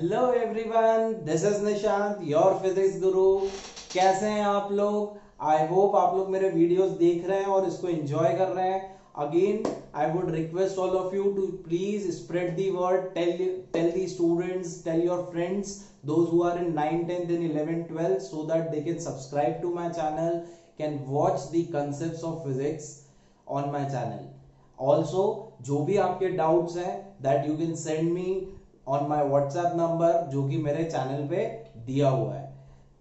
Hello everyone, this is Nishant, your physics गुरु। कैसे हैं आप लोग? आई होप आप लोग मेरे वीडियोस देख रहे हैं और इसको एंजॉय कर रहे हैं। Again I would request all of you to please spread the word, tell the students, tell your friends, those who are in 9th 10th and 11th 12th, so that they can subscribe to my channel, can watch the concepts of physics on my channel. Also, जो भी आपके doubts हैं that you can send me on my WhatsApp number जो कि मेरे channel पे दिया हुआ है.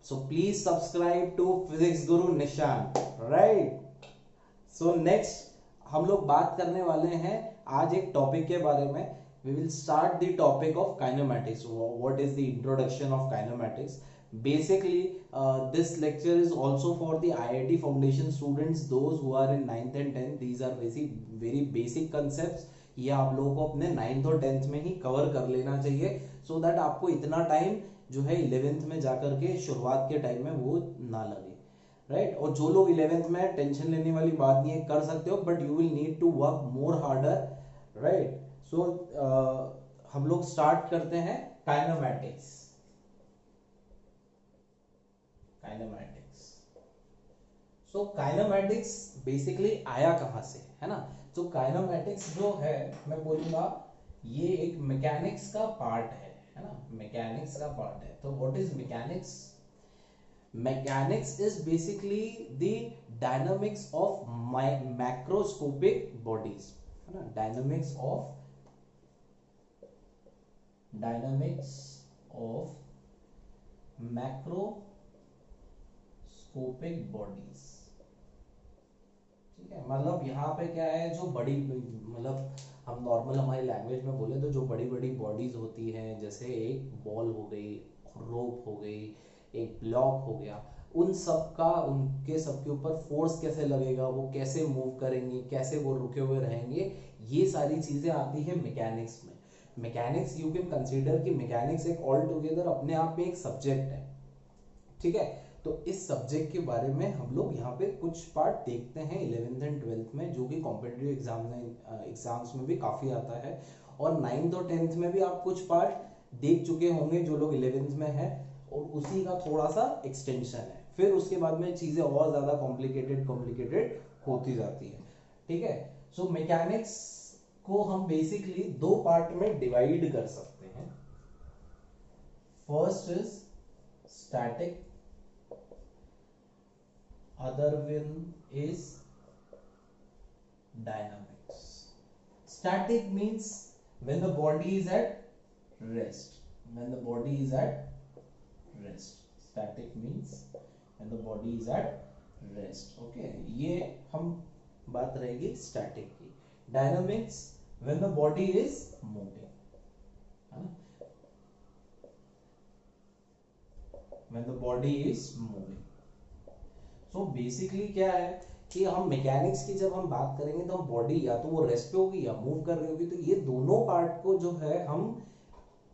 So please subscribe to Physics Guru Nishant, right? So next हम लोग बात करने वाले हैं आज एक टॉपिक के बारे में. We will start the topic of kinematics. What is the introduction of kinematics? Basically, this lecture is also for the IIT Foundation students, those who are in 9th and 10th. These are very basic concepts. ये आप लोगों को अपने 9th और 10th में ही cover कर लेना चाहिए, so that आपको इतना टाइम जो है 11th में जाकर के शुरुआत के टाइम में वो ना लगे, राइट? और जो लोग 11th में टेंशन लेने वाली बात नहीं है, कर सकते हो, but you will need to work more harder, right? So हम लोग स्टार्ट करते हैं काइनेमैटिक्स. सो काइनेमैटिक्स बेसिकली आया कहां से, है ना? तो काइनेमैटिक्स जो है, मैं बोलूंगा ये एक मैकेनिक्स का पार्ट है ना? मैकेनिक्स का पार्ट है. तो what is mechanics? Mechanics is basically the dynamics of macroscopic bodies, है ना? Dynamics of macroscopic bodies. ठीक है, मतलब यहाँ पे क्या है, जो बड़ी, मतलब हम नॉर्मल हमारी लैंग्वेज में बोले तो जो बड़ी बड़ी बॉडीज होती हैं, जैसे एक बॉल हो गई, रोप हो गई, एक ब्लॉक हो गया, उन सब का, उनके सबके ऊपर फोर्स कैसे लगेगा, वो कैसे मूव करेंगे, कैसे वो रुके हुए रहेंगे, ये सारी चीजें आती है मैकेनिक्स में. मैकेनिक्स, यू कैन कंसीडर कि मैकेनिक्स एक ऑल टुगेदर अपने आप में एक सब्जेक्ट है. ठीक है, तो इस सब्जेक्ट के बारे में हम लोग यहाँ पे कुछ पार्ट देखते हैं 11th एंड 12th में, जो कि कॉम्पिटिटिव एग्जाम्स में भी काफी आता है, और 9th और 10th में भी आप कुछ पार्ट देख चुके होंगे जो लोग 11th में है, और उसी का थोड़ा सा एक्सटेंशन है. फिर उसके बाद में चीजें और ज्यादा कॉम्प्लिकेटेड होती जाती है. ठीक है, सो मैकेनिक्स को हम बेसिकली दो पार्ट में डिवाइड कर सकते हैं. First is static, other one is dynamics. Static means when the body is at rest. Static means when the body is at rest. Okay, ये हम बात रहेगी स्टैटिक की. Dynamics when the body is moving, है ना? when the body is moving. So basically क्या है कि हम मैकेनिक्स की जब हम बात करेंगे तो हम बॉडी या तो वो रेस्ट पे होगी या मूव कर रही होगी, तो ये दोनों पार्ट को जो है हम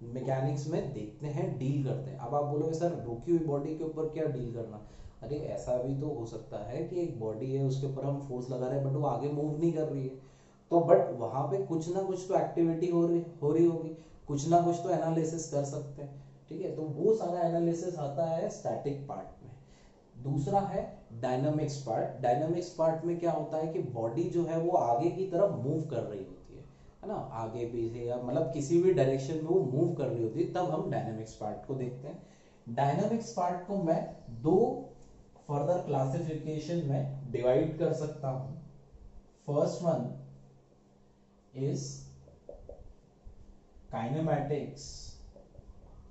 मैकेनिक्स में देखते हैं, डील करते हैं. अब आप बोलोगे सर रुकी हुई बॉडी के ऊपर क्या डील करना? अरे ऐसा भी तो हो सकता है कि एक बॉडी है, उसके ऊपर हम फोर्स लगा रहे हैं बट वो आगे मूव नहीं कर रही है, तो बट वहां पे कुछ ना कुछ तो एक्टिविटी हो रही होगी, कुछ ना कुछ तो एनालिसिस कर सकते हैं. ठीक है, तो वो सारा एनालिसिस आता है स्टैटिक पार्ट में. दूसरा है डायनामिक्स पार्ट. डायनामिक्स पार्ट में क्या होता है कि बॉडी जो है वो आगे की तरफ मूव कर रही होती है ना? आगे पीछे या मतलब किसी भी डायरेक्शन में वो मूव कर रही होती है, तब हम डायनामिक्स पार्ट को देखते हैं. डायनामिक्स पार्ट को मैं दो फर्दर क्लासिफिकेशन में डिवाइड कर सकता हूं. First one is kinematics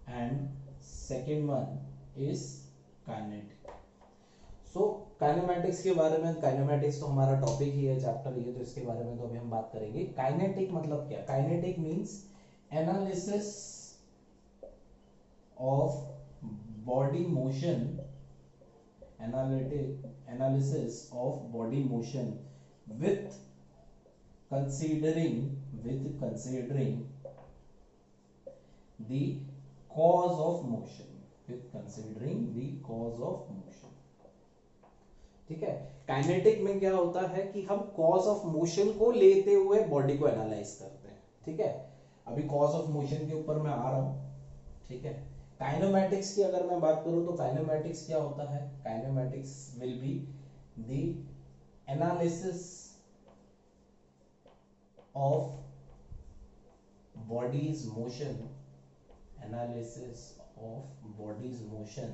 and second one is kinetic. So kinematics के बारे में, काइनेमैटिक्स तो हमारा टॉपिक ही है, चैप्टर ही है, तो इसके बारे में तो अभी हम बात करेंगे. काइनेटिक मतलब क्या? Kinetic means analysis of body motion, analysis of body motion with considering the cause of motion, with considering the cause of motion. ठीक है, काइनेटिक में क्या होता है कि हम कॉज ऑफ मोशन को लेते हुए बॉडी को एनालाइज करते हैं. ठीक है, अभी कॉज ऑफ मोशन के ऊपर मैं आ रहा हूं. ठीक है। काइनेमैटिक्स की अगर मैं बात करूं तो काइनेमैटिक्स क्या होता है? Kinematics will be the analysis of bodies motion, analysis of bodies motion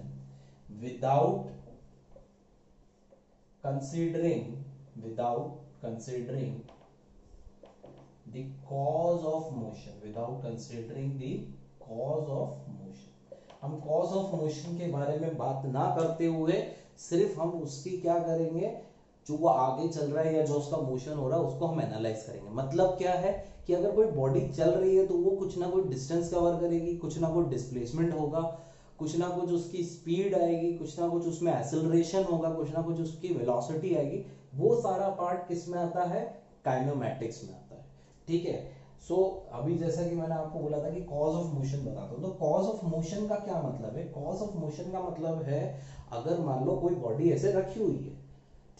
without considering the cause of motion, without considering the cause of motion। हम cause of motion के बारे में बात ना करते हुए सिर्फ हम उसकी क्या करेंगे, जो वो आगे चल रहा है या जो उसका मोशन हो रहा है उसको हम एनालाइज करेंगे। मतलब क्या है कि अगर कोई बॉडी चल रही है तो वो कुछ ना कुछ डिस्टेंस कवर करेगी, कुछ ना कुछ डिस्प्लेसमेंट होगा, कुछ ना कुछ उसकी स्पीड आएगी, कुछ ना कुछ उसमें एक्सेलरेशन होगा, कुछ ना कुछ उसकी वेलोसिटी आएगी। वो सारा पार्ट किस में आता है? काइनेमैटिक्स में आता है। ठीक है। सो अभी जैसा कि मैंने आपको बोला था कि कॉज ऑफ मोशन बताता हूं, तो कॉज ऑफ मोशन का क्या मतलब है? कॉज ऑफ मोशन का मतलब है अगर मान लो कोई बॉडी ऐसे रखी हुई है,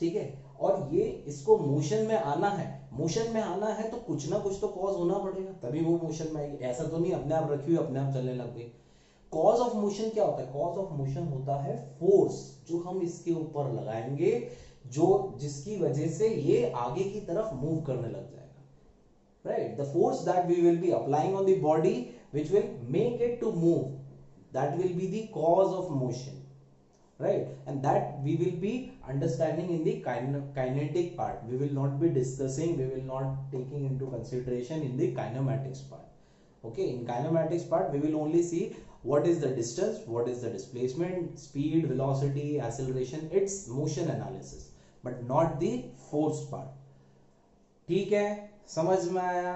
ठीक है, और ये इसको मोशन में आना है, मोशन में आना है तो कुछ ना कुछ तो कॉज होना पड़ेगा तभी वो मोशन में आएगी। ऐसा तो नहीं अपने आप रखी हुई अपने आप चलने लग गई। कॉज ऑफ मोशन क्या होता है? कॉज ऑफ मोशन होता है फोर्स जो हम इसके ऊपर लगाएंगे, जो जिसकी वजह से ये आगे की तरफ मूव करने लग जाएगा, right? The force that we will be applying on the body which will make it to move, that will be the cause of motion, right? And that we will be understanding in the kinetic part. We will not be discussing, we will not taking into consideration in the kinematics part. Okay, in kinematics part we will only see what is the distance, what is the displacement, speed, velocity, acceleration, its motion analysis, but not the force part। ठीक है, समझ में आया?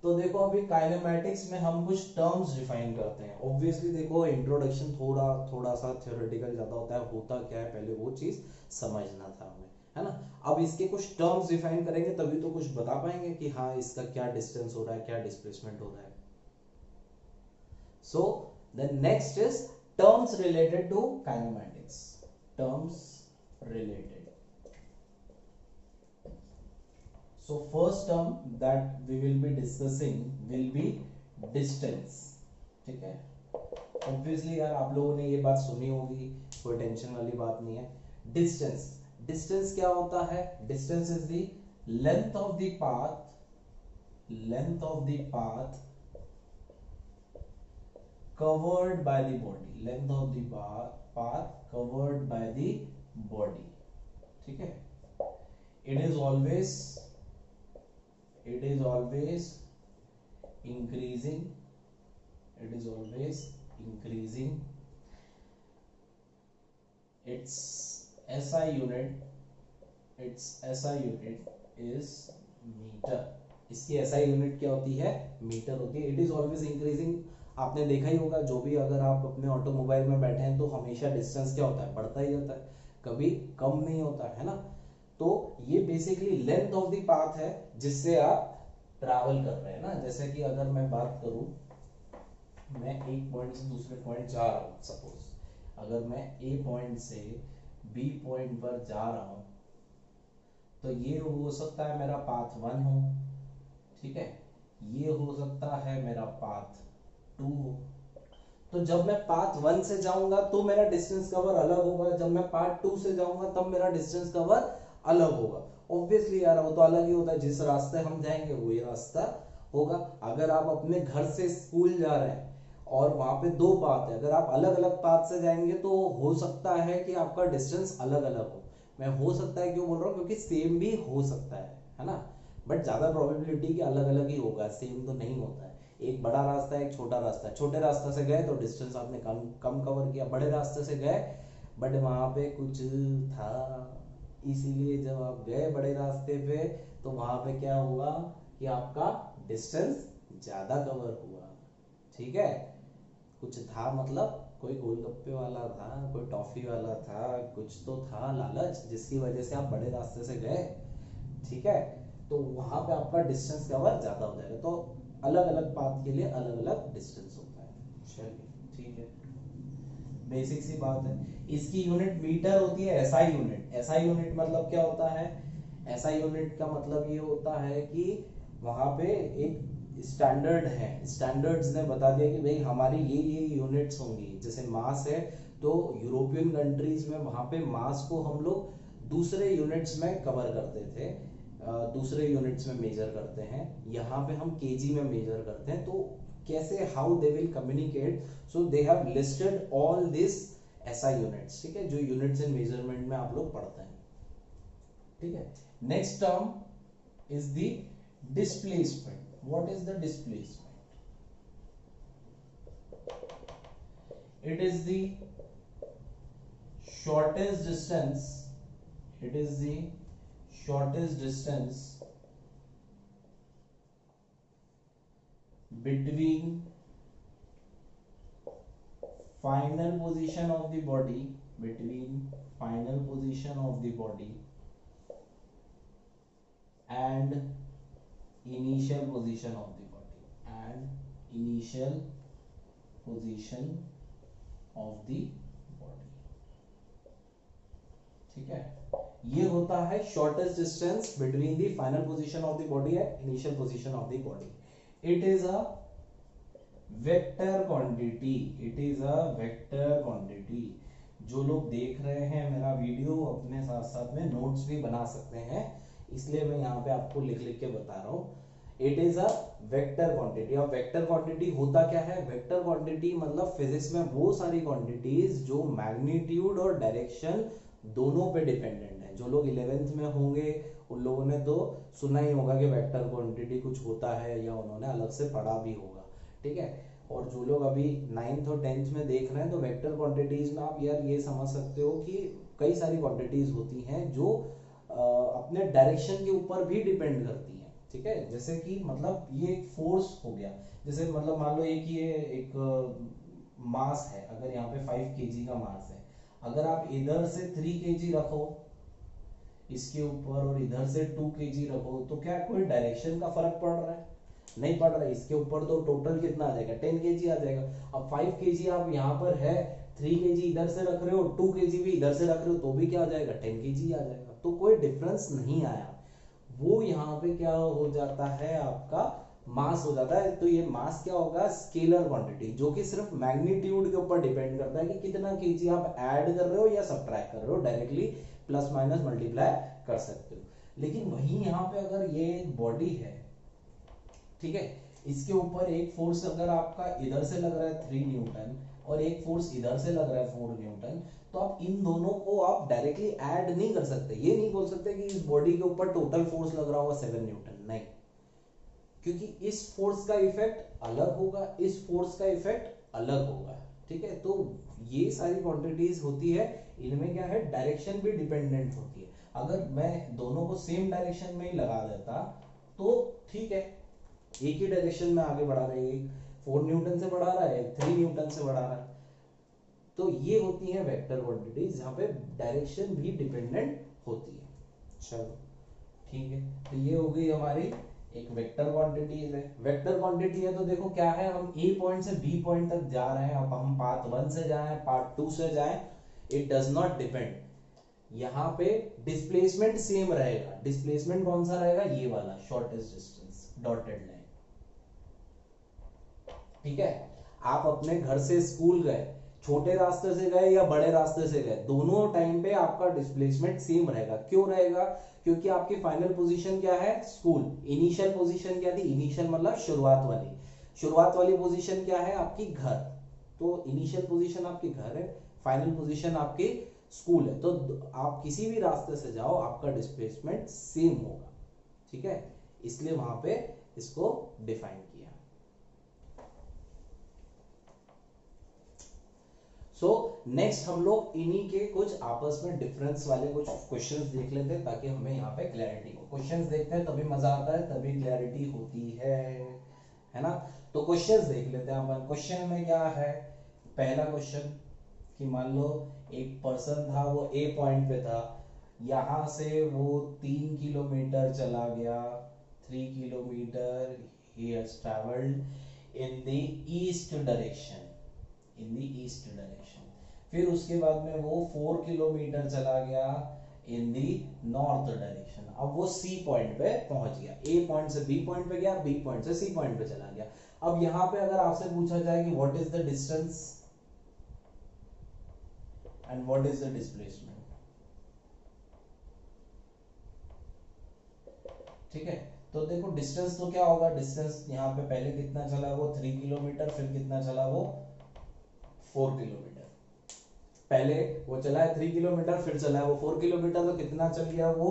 तो देखो अभी kinematics में हम कुछ टर्म्स डिफाइन करते हैं। ऑब्वियसली देखो इंट्रोडक्शन थोड़ा सा थ्योरेटिकल ज्यादा होता है, होता क्या है पहले वो चीज समझना था हमें, है ना? अब इसके कुछ टर्म्स डिफाइन करेंगे तभी तो कुछ बता पाएंगे कि हाँ इसका क्या डिस्टेंस हो रहा है, क्या डिस्प्लेसमेंट हो रहा है। So the next is terms related to kinematics. Terms related, so first term that we will be discussing will be distance। ठीक है, obviously यार आप लोगों ने ये बात सुनी होगी, कोई टेंशन वाली बात नहीं है। डिस्टेंस, डिस्टेंस क्या होता है? Distance is the length of the path, length of the path covered by the body, length of the path covered by the body। ठीक है, it is always increasing, it is always increasing। its SI unit, its SI unit is metre. इसकी SI unit क्या होती है? Metre होती है। It is always increasing. आपने देखा ही होगा, जो भी अगर आप अपने ऑटोमोबाइल में बैठे हैं तो हमेशा डिस्टेंस क्या होता है? बढ़ता ही जाता है, कभी कम नहीं होता है ना? तो ये basically length of the path है जिससे आप ट्रैवल कर रहे हैं ना। जैसे कि अगर मैं बात करूं, मैं एक पॉइंट से दूसरे पॉइंट जा रहा हूं, सपोज अगर मैं ए पॉइंट से बी पॉइंट पर जा रहा हूं तो ये हो सकता है मेरा पाथ 1 हो, ठीक है, ये हो सकता है मेरा पाथ 2 हो। तो जब मैं पाथ 1 से जाऊंगा तो मेरा डिस्टेंस कवर अलग होगा, जब मैं पाथ 2 से जाऊंगा तब मेरा डिस्टेंस कवर अलग होगा। ऑब्वियसली यार वो तो अलग ही होता है, जिस रास्ते हम जाएंगे वही रास्ता होगा। अगर आप अपने घर से स्कूल जा रहे हैं और वहां पे 2 पाथ है, अगर आप अलग अलग पाथ से जाएंगे तो हो सकता है कि आपका डिस्टेंस अलग अलग हो। मैं हो सकता है क्यों बोल रहा हूँ? क्योंकि सेम भी हो सकता है ना, बट ज्यादा प्रोबेबिलिटी कि अलग अलग ही होगा, सेम तो नहीं होता है। एक बड़ा रास्ता है, एक छोटा रास्ता है। छोटे रास्ते से गए तो डिस्टेंस आपने कम कवर किया, बड़े रास्ते से गए बट वहां पे कुछ था, इसीलिए जब आप गए बड़े रास्ते पे तो वहां पे क्या हुआ कि आपका डिस्टेंस ज्यादा कवर हुआ। ठीक है, कुछ था मतलब कोई गोलगप्पे वाला था, कोई टॉफी वाला था, कुछ तो था लालच जिसकी वजह से आप बड़े रास्ते से गए। ठीक है, तो वहां पे आपका डिस्टेंस कवर ज्यादा हो जाएगा। तो अलग अलग पाथ के लिए अलग अलग डिस्टेंस होता है। चलिए ठीक है, बेसिक सी बात है। इसकी यूनिट मीटर होती है। एसआई यूनिट, एसआई यूनिट मतलब क्या होता है? एसआई यूनिट का मतलब ये होता है कि वहां पे एक स्टैंडर्ड है, स्टैंडर्ड्स ने बता दिया कि भाई हमारी ये यूनिट्स होंगी। जैसे मास है तो यूरोपियन कंट्रीज में वहां पे मास को हम लोग दूसरे यूनिट्स में कवर करते थे, दूसरे यूनिट्स में मेजर करते हैं। यहाँ पे हम केजी में मेजर करते हैं। तो कैसे, how they will communicate, so they have listed all this SI units, ठीक है, जो यूनिट्स इन मेजरमेंट में आप लोग पढ़ते हैं, ठीक है। Next term is the displacement. What is the displacement? It is the shortest distance, it is the shortest distance between final position of the body, between final position of the body and initial position of the body, and initial position of the body, ठीक है। ये होता है shortest distance between the final position of the body and initial position of the body. It is a vector quantity, it is a vector quantity. जो लोग देख रहे हैं मेरा वीडियो अपने साथ साथ में नोट्स भी बना सकते हैं, इसलिए मैं यहाँ पे आपको लिख लिख के बता रहा हूँ। It is a vector quantity. अब वेक्टर क्वांटिटी होता क्या है? वेक्टर क्वांटिटी मतलब फिजिक्स में वो सारी क्वांटिटीज जो मैग्नीट्यूड और डायरेक्शन दोनों पे डिपेंडेंट है। जो लोग 11th में होंगे उन लोगों ने तो सुना ही होगा कि वेक्टर क्वांटिटी कुछ होता है, या उन्होंने अलग से पढ़ा भी होगा, ठीक है। और जो लोग अभी 9th और 10th में देख रहे हैं तो वेक्टर क्वांटिटीज में आप यार ये समझ सकते हो कि कई सारी क्वांटिटीज होती हैं जो अपने डायरेक्शन के ऊपर भी डिपेंड करती हैं, ठीक है। जैसे कि मतलब ये एक फोर्स हो गया, जैसे मतलब मान लो ये एक मास है, अगर यहाँ पे 5 kg का मास है, अगर आप इधर से 3 kg रखो इसके ऊपर और इधर से 2 kg रखो, तो क्या कोई डायरेक्शन का फर्क पड़ रहा है? नहीं पड़ रहा है। इसके ऊपर तो टोटल कितना आ जाएगा? 10 kg आ जाएगा। अब 5 kg आप यहाँ पर है, 3 kg इधर से रख रहे हो, 2 kg भी इधर से रख रहे हो, तो भी क्या आ जाएगा? 10 kg आ जाएगा। तो कोई डिफरेंस नहीं आया। वो यहाँ पे क्या हो जाता है? आपका मास हो जाता है। तो ये मास क्या होगा? स्केलर क्वांटिटी, जो कि सिर्फ मैग्नीट्यूड के ऊपर डिपेंड करता है कि कितना केजी आप ऐड कर रहे हो या सब्ट्रैक्ट कर रहे हो। डायरेक्टली प्लस माइनस मल्टीप्लाई कर सकते हो। लेकिन वहीं यहाँ पे अगर ये एक बॉडी है, ठीक है, इसके ऊपर एक फोर्स अगर आपका इधर से लग रहा है 3 न्यूटन और एक फोर्स इधर से लग रहा है 4 न्यूटन, तो आप इन दोनों को आप डायरेक्टली ऐड नहीं कर सकते। ये नहीं बोल सकते कि इस बॉडी के ऊपर टोटल फोर्स लग रहा होगा 7 न्यूटन, नहीं, क्योंकि इस फोर्स का इफेक्ट अलग होगा, इस फोर्स का इफेक्ट अलग होगा, ठीक है। तो ये सारी क्वांटिटीज होती है, इनमें क्या है? डायरेक्शन भी डिपेंडेंट होती है। अगर मैं दोनों को सेम डायरेक्शन में ही लगा देता तो ठीक है, एक ही डायरेक्शन में आगे बढ़ा रहे हैं, 4 न्यूटन से बढ़ा रहा है, 3 न्यूटन से बढ़ा रहा है। तो ये होती है वेक्टर क्वांटिटीज, जहां पे डायरेक्शन भी डिपेंडेंट होती है। चलो ठीक है, तो ये हो गई हमारी एक वेक्टर क्वांटिटीज है। वेक्टर क्वांटिटी है तो देखो क्या है, हम ए पॉइंट से बी पॉइंट तक जा रहे हैं। अब हम पार्ट 1 से जाएं, पार्ट 2 से जाएं, इट डज नॉट डिपेंड। यहाँ पे डिस्प्लेसमेंट सेम रहेगा। डिस्प्लेसमेंट कौन सा रहेगा? ये वाला शॉर्टेस्ट डिस्टेंस डॉटेड लाइन, ठीक है। आप अपने घर से स्कूल गए, छोटे रास्ते से गए या बड़े रास्ते से गए, दोनों टाइम पे आपका डिस्प्लेसमेंट सेम रहेगा। क्यों रहेगा? क्योंकि आपकी फाइनल पोजीशन क्या है? स्कूल। इनिशियल पोजीशन क्या थी? इनिशियल मतलब शुरुआत वाली। शुरुआत वाली पोजीशन क्या है? आपकी घर। तो इनिशियल पोजीशन आपकी घर है, फाइनल पोजीशन आपकी स्कूल है। तो आप किसी भी रास्ते से जाओ, आपका डिस्प्लेसमेंट सेम होगा, ठीक है। इसलिए वहां पे इसको डिफाइन किया। सो नेक्स्ट हम लोग इन्हीं के कुछ आपस में डिफरेंस वाले कुछ क्वेश्चंस देख लेते हैं, ताकि हमें यहाँ पे क्लैरिटी हो। क्वेश्चंस देखते हैं तभी मजा आता है, तभी क्लैरिटी होती है ना। तो क्वेश्चंस देख लेते हैं अपन। क्वेश्चन में क्या है? पहला क्वेश्चन कि मान लो एक पर्सन था, वो ए पॉइंट पे था, यहां से वो 3 किलोमीटर चला गया। 3 kilometre he has traveled in the east direction, in the east direction. फिर उसके बाद में वो 4 किलोमीटर चला गया इन दी नॉर्थ डायरेक्शन। अब वो सी पॉइंट पे पहुंच गया, ए पॉइंट से बी पॉइंट पे गया, बी पॉइंट से सी पॉइंट पे चला गया। अब यहां पे अगर आपसे पूछा जाए कि what is the distance and what is the displacement, ठीक है, तो देखो डिस्टेंस तो क्या होगा, डिस्टेंस यहाँ पे पहले कितना चला वो 3 किलोमीटर, फिर कितना चला वो 4 किलोमीटर। पहले वो चला है 3 किलोमीटर, फिर चला है वो 4 किलोमीटर, तो कितना चल गया वो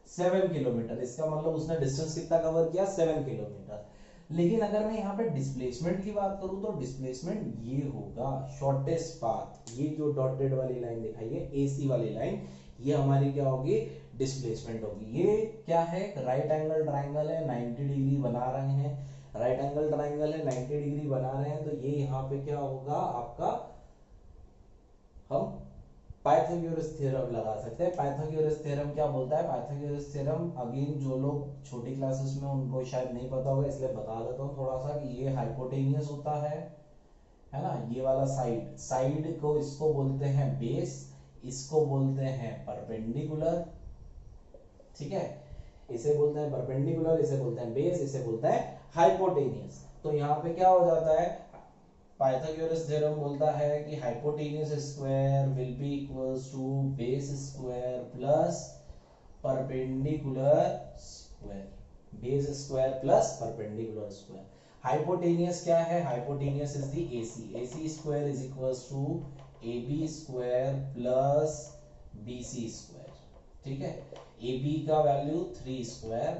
7 किलोमीटर। इसका मतलब उसने डिस्टेंस कितना कवर किया 7 किलोमीटर। लेकिन अगर मैं यहाँ पे डिस्प्लेसमेंट की बात करूं तो डिस्प्लेसमेंट ये होगा शॉर्टेस्ट पाथ, ये जो डॉटेड वाली लाइन दिखाई है एसी वाली लाइन, ये हमारी क्या होगी डिस्प्लेसमेंट होगी। ये क्या है राइट एंगल ट्राइंगल है, 90 डिग्री बना रहे हैं, राइट एंगल ट्राइंगल है 90 डिग्री बना रहे हैं, तो ये यहाँ पे क्या होगा आपका, हम पाइथागोरस थ्योरम लगा सकते हैं। पाइथागोरस थ्योरम क्या बोलता है, पाइथागोरस थ्योरम अगेन जो लोग छोटी क्लासेस में उनको शायद नहीं पता होगा इसलिए बता देता हूँ थोड़ा सा, कि ये हाइपोटेनियस होता है ना, ये वाला साइड, साइड को इसको बोलते हैं बेस, इसको बोलते हैं परपेंडिकुलर, ठीक है, इसे बोलते हैं परपेंडिकुलर, इसे बोलते हैं बेस, इसे बोलते हैं हाइपोटेनियस। तो यहाँ पे क्या हो जाता है, पाइथागोरस थ्योरम बोलता है कि hypotenuse square will be equals to base square plus perpendicular square, base square plus perpendicular square. Hypotenuse क्या है, hypotenuse is the AC, AC square is equals to AB square plus BC square, ठीक है, AB का value 3 square,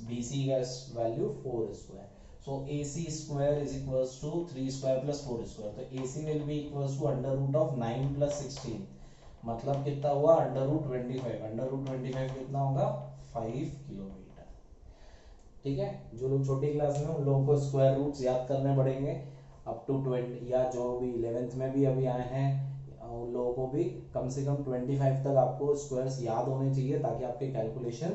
BC का value 4 square, so AC square is equals to 3 square plus 4 square, तो AC will be equals to under root of 9 plus 16, मतलब कितना हुआ under root 25, under root 25 कितना होगा 5 किलोमीटर, ठीक है। जो लोग छोटी क्लास में उन लोगों को स्क्वायर रूट्स याद करने पड़ेंगे अप टू 20, या जो भी 11th में भी अभी आए हैं उन लोगों को भी कम से कम 25 तक आपको स्क्वायर्स याद होने चाहिए ताकि आपके कैलकुलेशन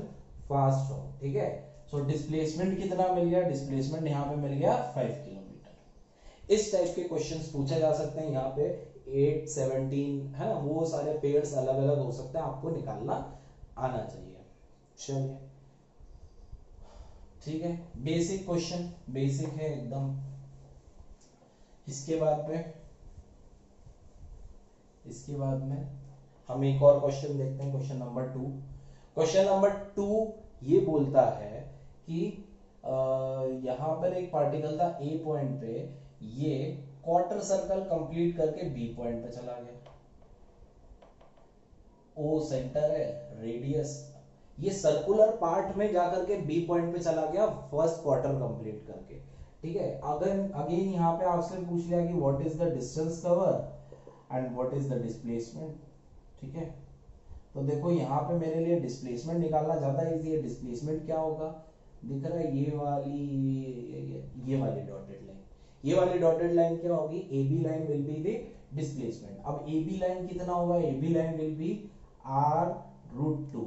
फास्ट हो, ठीक है। सो डिस्प्लेसमेंट कितना मिल गया, डिस्प्लेसमेंट यहाँ पे मिल गया 5 किलोमीटर। इस टाइप के क्वेश्चंस पूछे जा सकते हैं यहाँ पे 8, 17 है ना, वो सारे पेयर्स अलग अलग हो सकते हैं, आपको निकालना आना चाहिए। चलिए ठीक है, बेसिक क्वेश्चन, बेसिक है एकदम। इसके बाद में हम एक और क्वेश्चन देखते हैं, क्वेश्चन नंबर 2। क्वेश्चन नंबर 2 ये बोलता है कि यहां पर एक पार्टिकल था ए पॉइंट पे, ये क्वार्टर सर्कल कंप्लीट करके बी पॉइंट पे चला गया, ओ सेंटर है, रेडियस, ये सर्कुलर पार्ट में जाकर के बी पॉइंट पे चला गया फर्स्ट क्वार्टर कंप्लीट करके, ठीक है। अगर अगेन यहाँ पे आपसे पूछ लिया कि what is the distance cover and what is the displacement, ठीक है। तो देखो यहाँ पे मेरे लिए डिस्प्लेसमेंट निकालना ज्यादा इजी है। डिस्प्लेसमेंट क्या होगा, दिख रहा है ये वाली डॉटेड लाइन, ये वाली डॉटेड लाइन क्या होगी, A B line will be the displacement. अब ए बी लाइन कितना होगा, A B line will be r√2,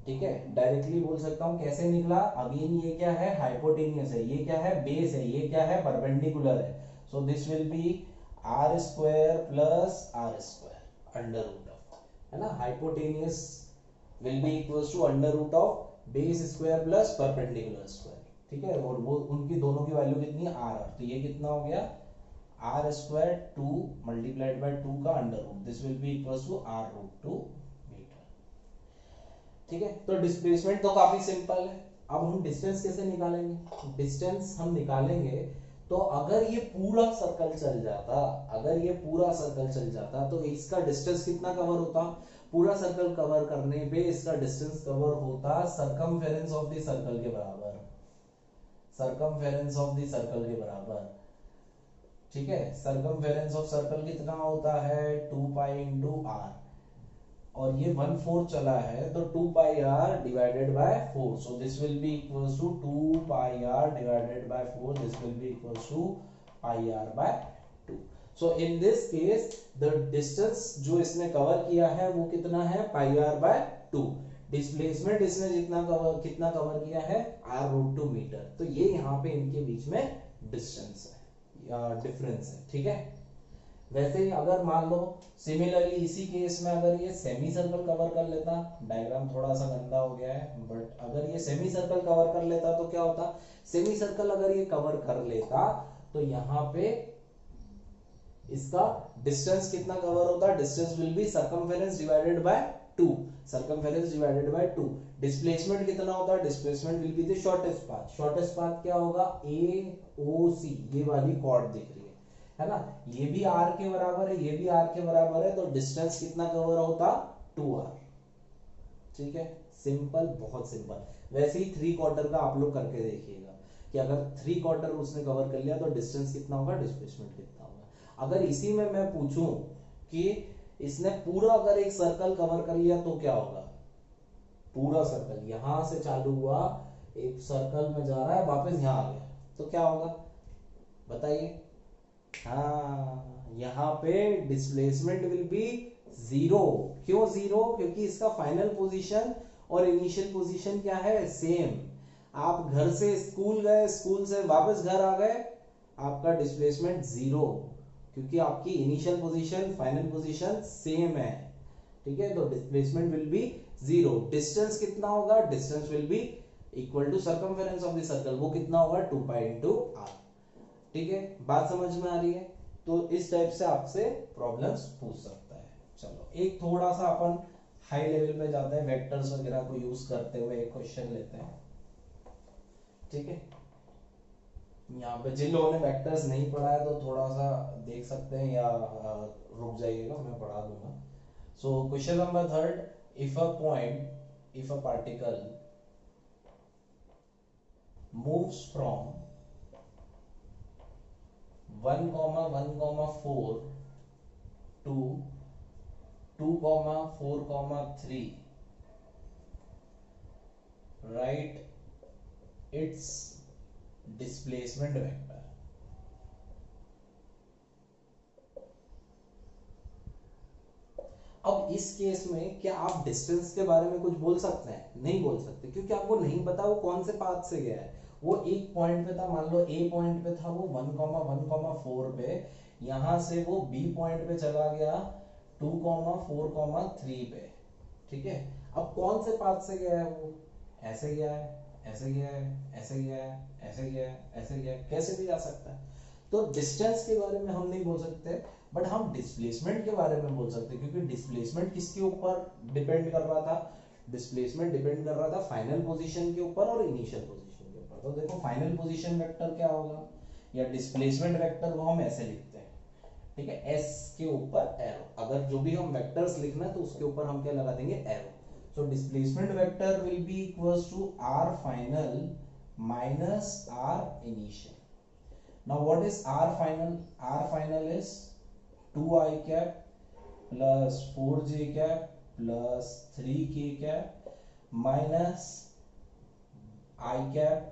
ठीक है। डायरेक्टली बोल सकता हूं कैसे निकला, अगेन ये क्या है हाइपोटेनियस है, ये क्या है बेस है, ये क्या है परपेंडिकुलर है, so this will be r square plus r square under root of, है ना, hypotenuse will be equals to under root of base square plus perpendicular square, ठीक है। और वो उनकी दोनों की वैल्यू कितनी है r, तो ये कितना हो गया r स्क्वायर 2 मल्टीप्लाइड बाय 2 का under root, this will be equals to r√2 metre, ठीक है। तो डिस्प्लेसमेंट तो काफी सिंपल है। अब हम डिस्टेंस कैसे निकालेंगे, डिस्टेंस हम निकालेंगे तो अगर ये पूरा सर्कल चल जाता, अगर ये पूरा सर्कल चल जाता तो इसका डिस्टेंस कितना कवर होता, पूरा सर्कल कवर करने पे इसका डिस्टेंस कवर होता सर्कमफेरेंस ऑफ द सर्कल के बराबर, सर्कमफेरेंस ऑफ द सर्कल के बराबर, ठीक है। सर्कमफेरेंस ऑफ सर्कल कितना होता है 2 पाई इंटू आर, और ये 1/4 चला है तो 2 pi r divided by 4, so this will be equals to 2 pi r divided by 4, this will be equals to pi r by 2। So in this case the distance जो इसने cover किया है वो कितना है पाई r बाय 2, डिस्प्लेसमेंट इसने कितना cover किया है r√2 मीटर, तो ये यहाँ पे इनके बीच में डिस्टेंस है या डिफरेंस है, ठीक है। वैसे ही अगर मान लो सिमिलरली इसी केस में अगर ये सेमी सर्कल कवर कर लेता, डायग्राम थोड़ा सा गंदा हो गया है, बट अगर ये सेमी सर्कल कवर कर लेता तो क्या होता, सेमी सर्कल अगर ये कवर कर लेता तो यहाँ पे इसका डिस्टेंस कितना कवर होता है, distance will B circumference divided by 2, circumference divided by 2। Displacement कितना होता है, displacement will be the shortest path, shortest path क्या होगा, ए ओ सी, ये वाली कॉर्ड दिख रही है ना, ये भी r के बराबर है, ये भी r के बराबर है, तो डिस्टेंस कितना कवर होता, 2r। ठीक है, सिंपल, बहुत सिंपल। वैसे ही 3/4 का आप लोग करके देखिएगा कि अगर 3/4 उसने कवर कर लिया तो डिस्टेंस कितना होगा, डिस्प्लेसमेंट कितना होगा। अगर इसी में मैं पूछूं कि इसने पूरा अगर एक सर्कल कवर कर लिया तो क्या होगा, पूरा सर्कल यहां से चालू हुआ, एक सर्कल में जा रहा है, वापस यहां आ गया, तो क्या होगा बताइए। हाँ, यहाँ पे डिस्प्लेसमेंट विल बी 0। क्यों 0, क्योंकि इसका फाइनल पोजीशन और इनिशियल पोजीशन क्या है, सेम। आप घर से स्कूल गए, स्कूल से वापस घर आ गए, आपका डिस्प्लेसमेंट 0, क्योंकि आपकी initial position final position same है। ठीक है, तो डिस्प्लेसमेंट विल बी 0। डिस्टेंस कितना होगा, distance will be equal to circumference of the circle, वो कितना होगा, 2 पाई इंटू आर। ठीक है, बात समझ में आ रही है। तो इस टाइप से आपसे प्रॉब्लम्स पूछ सकता है। चलो एक थोड़ा सा अपन हाई लेवल पे जाते हैं, वेक्टर्स वगैरह को यूज करते हुए एक क्वेश्चन लेते हैं। ठीक है, यहाँ पे जिन लोगों ने वेक्टर्स नहीं पढ़ा है तो थोड़ा सा देख सकते हैं या रुक जाइएगा, मैं पढ़ा दूंगा। So question number 3, if a point, if a particle moves from 1,1,4 to 2,4,3, write its displacement vector। अब इस केस में क्या आप डिस्टेंस के बारे में कुछ बोल सकते हैं, नहीं बोल सकते, क्योंकि आपको नहीं पता वो कौन से पाथ से गया है। वो एक पॉइंट पे था, मान लो ए पॉइंट पे था वो 1,1,4 पे, यहां से वो बी पॉइंट पे चला गया 2,4,3 पे। ठीक है, अब कौन से पाथ से गया है वो, ऐसे गया है, ऐसे गया है, ऐसे गया है, ऐसे गया है, ऐसे गया है, कैसे भी जा सकता है। तो डिस्टेंस के बारे में हम नहीं बोल सकते, बट हम डिस्प्लेसमेंट के बारे में बोल सकते हैं, क्योंकि डिस्प्लेसमेंट किसके ऊपर डिपेंड कर रहा था, डिस्प्लेसमेंट डिपेंड कर रहा था फाइनल पोजीशन के ऊपर और इनिशियल पोजीशन के ऊपर। तो देखो फाइनल पोजीशन वेक्टर क्या होगा, या डिस्प्लेसमेंट वेक्टर वो हम ऐसे लिखते हैं। ठीक है, एस के ऊपर एरो, अगर जो भी हम वेक्टर्स लिखना है तो उसके ऊपर हम क्या लगा देंगे, arrow. So displacement vector will be equals to R final minus R initial. Now what is R final? R final is 2i cap plus 4j cap plus 3k cap minus I cap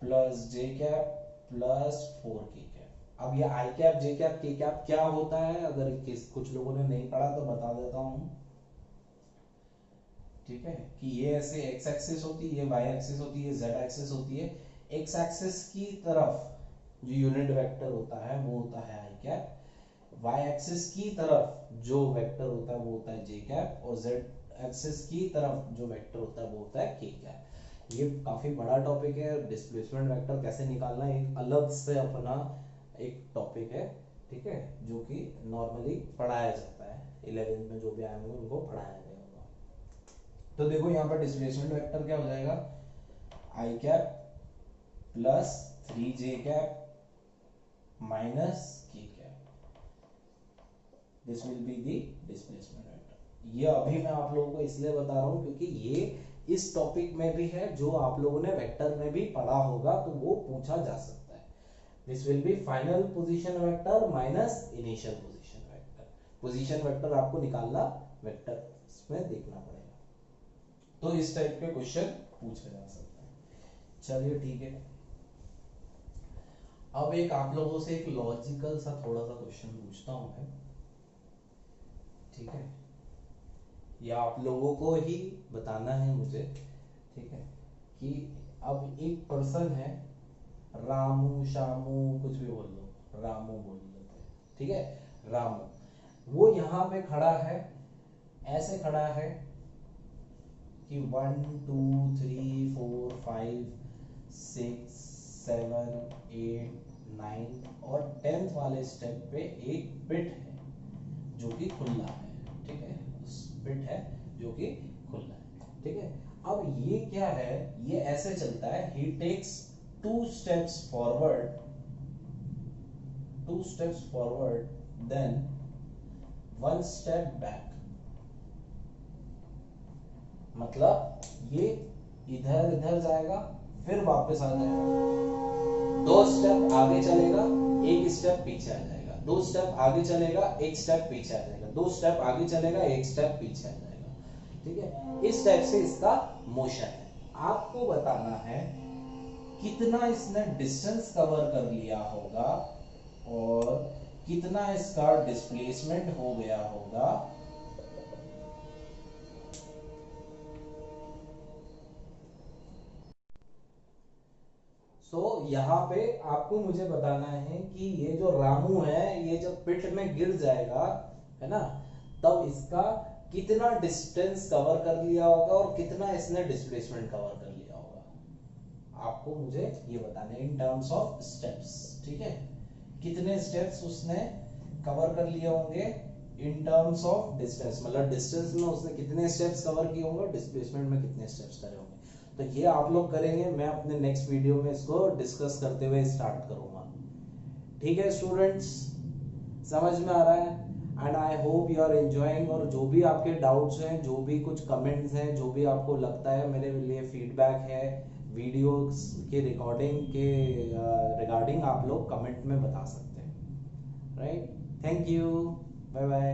plus j cap plus 4k cap। अब ये I cap, j cap, k cap क्या होता है, अगर कुछ लोगों ने नहीं पढ़ा तो बता देता हूं। ठीक है, कि ये ऐसे x एक्सिस होती है, ये y एक्सिस होती है, z एक्सिस होती है। x एक्सिस की तरफ जो यूनिट वेक्टर होता है वो होता है आई कैप, y एक्सिस की तरफ जो वेक्टर होता है वो होता है j कैप, और z एक्सिस की तरफ जो वेक्टर होता है वो होता है k कैप। ये काफी बड़ा टॉपिक है, डिस्प्लेसमेंट वेक्टर कैसे निकालना एक अलग से अपना एक टॉपिक है। ठीक है, जो कि नॉर्मली पढ़ाया जाता है, 11th में जो भी आए होंगे उनको पढ़ाया गया होगा। तो देखो यहाँ पर डिस्प्लेसमेंट वेक्टर क्या हो जाएगा, I cap plus 3j cap minus k cap, this will be the displacement vector. ये अभी मैं आप लोगों को इसलिए बता रहा हूं क्योंकि ये इस टॉपिक में भी है, जो आप लोगों ने वेक्टर में भी पढ़ा होगा तो वो पूछा जा सकता है। This will B final position vector minus initial position vector. Position vector आपको निकालना वेक्टर में देखना पड़ेगा, तो इस टाइप के क्वेश्चन पूछे जा सकते हैं। चलिए ठीक है, अब एक आप लोगों से एक लॉजिकल सा थोड़ा सा क्वेश्चन पूछता हूं मैं। ठीक है, ये आप लोगों को ही बताना है मुझे। ठीक है, कि अब एक पर्सन है, रामू शामू कुछ भी बोल लो, रामू बोल लेते हैं। ठीक है, रामू, वो यहाँ पे खड़ा है, ऐसे खड़ा है कि 1 2 3 4 5 6 7 8 9 और 10th वाले स्टेप पे एक पिट है जो कि खुला है, ठीक है, पिट है जो कि खुला है, ठीक है। अब ये क्या है, ये ऐसे चलता है, ही takes 2 steps forward then 1 step back, मतलब ये इधर इधर जाएगा फिर वापस आ जाएगा, 2 स्टेप आगे चलेगा, 1 स्टेप पीछे आ जाएगा, 2 स्टेप आगे चलेगा, 1 स्टेप पीछे आ जाएगा, 2 स्टेप आगे चलेगा, 1 स्टेप पीछे आ जाएगा, ठीक है। इस टाइप से इसका मोशन है। आपको बताना है कितना इसने डिस्टेंस कवर कर लिया होगा और कितना इसका डिस्प्लेसमेंट हो गया होगा। यहाँ पे आपको मुझे बताना है कि ये जो रामू है ये जब पिट में गिर जाएगा, है ना, तब इसका कितना डिस्टेंस कवर कर लिया होगा और कितना इसने डिस्प्लेसमेंट कवर कर लिया होगा, आपको मुझे ये बताना है इन टर्म्स ऑफ स्टेप्स, ठीक है। कितने स्टेप्स उसने कवर कर लिए होंगे इन टर्म्स ऑफ डिस्टेंस, मतलब डिस्टेंस में उसने कितने स्टेप्स कवर किए होंगे, डिस्प्लेसमेंट में कितने स्टेप्स करे होंगे। तो ये आप लोग करेंगे, मैं अपने नेक्स्ट वीडियो में इसको डिस्कस करते हुए स्टार्ट करूंगा, ठीक है स्टूडेंट्स, समझ में आ रहा है। And I hope you are enjoying, और जो भी आपके डाउट्स हैं, जो भी कुछ कमेंट्स हैं, जो भी आपको लगता है मेरे लिए फीडबैक है वीडियोस के रिकॉर्डिंग के रिगार्डिंग, आप लोग कमेंट में बता सकते हैं, right. Thank you, bye bye.